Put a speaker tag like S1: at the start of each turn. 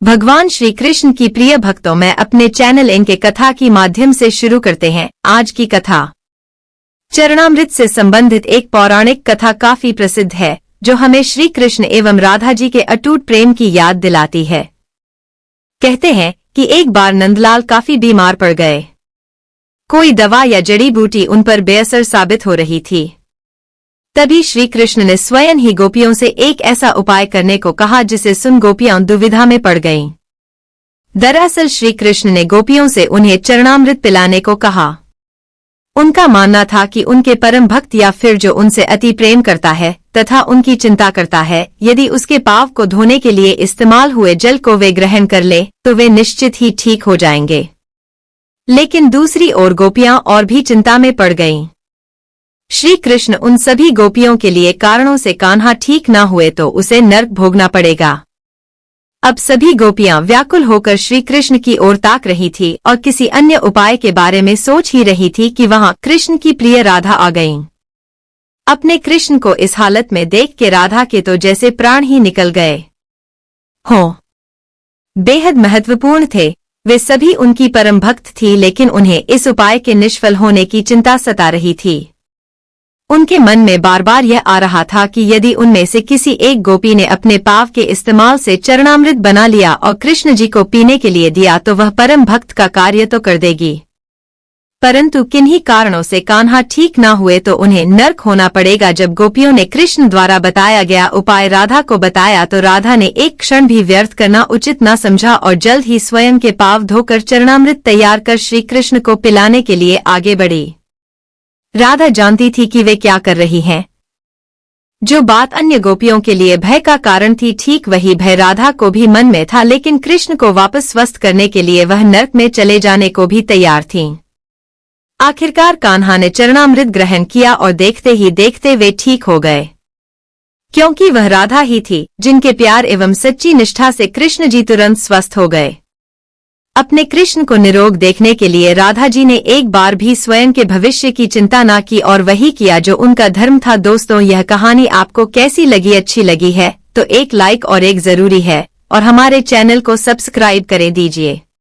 S1: भगवान श्री कृष्ण की प्रिय भक्तों में अपने चैनल इनके कथा की माध्यम से शुरू करते हैं आज की कथा। चरणामृत से संबंधित एक पौराणिक कथा काफी प्रसिद्ध है जो हमें श्री कृष्ण एवं राधा जी के अटूट प्रेम की याद दिलाती है। कहते हैं कि एक बार नंदलाल काफी बीमार पड़ गए। कोई दवा या जड़ी बूटी उन पर बेअसर साबित हो रही थी। तभी श्री कृष्ण ने स्वयं ही गोपियों से एक ऐसा उपाय करने को कहा जिसे सुन गोपियां दुविधा में पड़ गईं। दरअसल श्री कृष्ण ने गोपियों से उन्हें चरणामृत पिलाने को कहा। उनका मानना था कि उनके परम भक्त या फिर जो उनसे अति प्रेम करता है तथा उनकी चिंता करता है, यदि उसके पाप को धोने के लिए इस्तेमाल हुए जल को वे ग्रहण कर ले तो वे निश्चित ही ठीक हो जाएंगे। लेकिन दूसरी ओर गोपियां और भी चिंता में पड़ गईं। श्री कृष्ण उन सभी गोपियों के लिए कारणों से कान्हा ठीक न हुए तो उसे नर्क भोगना पड़ेगा। अब सभी गोपियां व्याकुल होकर श्री कृष्ण की ओर ताक रही थी और किसी अन्य उपाय के बारे में सोच ही रही थी कि वहां कृष्ण की प्रिय राधा आ गईं। अपने कृष्ण को इस हालत में देख के राधा के तो जैसे प्राण ही निकल गए हों। बेहद महत्वपूर्ण थे, वे सभी उनकी परम भक्त थी, लेकिन उन्हें इस उपाय के निष्फल होने की चिंता सता रही थी। उनके मन में बार बार यह आ रहा था कि यदि उनमें से किसी एक गोपी ने अपने पाव के इस्तेमाल से चरणामृत बना लिया और कृष्ण जी को पीने के लिए दिया तो वह परम भक्त का कार्य तो कर देगी, परंतु किन्हीं कारणों से कान्हा ठीक न हुए तो उन्हें नर्क होना पड़ेगा। जब गोपियों ने कृष्ण द्वारा बताया गया उपाय राधा को बताया तो राधा ने एक क्षण भी व्यर्थ करना उचित न समझा और जल्द ही स्वयं के पाव धोकर चरणामृत तैयार कर श्री कृष्ण को पिलाने के लिए आगे बढ़ी। राधा जानती थी कि वे क्या कर रही हैं। जो बात अन्य गोपियों के लिए भय का कारण थी, ठीक वही भय राधा को भी मन में था, लेकिन कृष्ण को वापस स्वस्थ करने के लिए वह नर्क में चले जाने को भी तैयार थीं। आखिरकार कान्हा ने चरणामृत ग्रहण किया और देखते ही देखते वे ठीक हो गए, क्योंकि वह राधा ही थी जिनके प्यार एवं सच्ची निष्ठा से कृष्ण जी तुरंत स्वस्थ हो गए। अपने कृष्ण को निरोग देखने के लिए राधा जी ने एक बार भी स्वयं के भविष्य की चिंता न की और वही किया जो उनका धर्म था। दोस्तों, यह कहानी आपको कैसी लगी? अच्छी लगी है तो एक लाइक और एक जरूरी है, और हमारे चैनल को सब्सक्राइब करें दीजिए।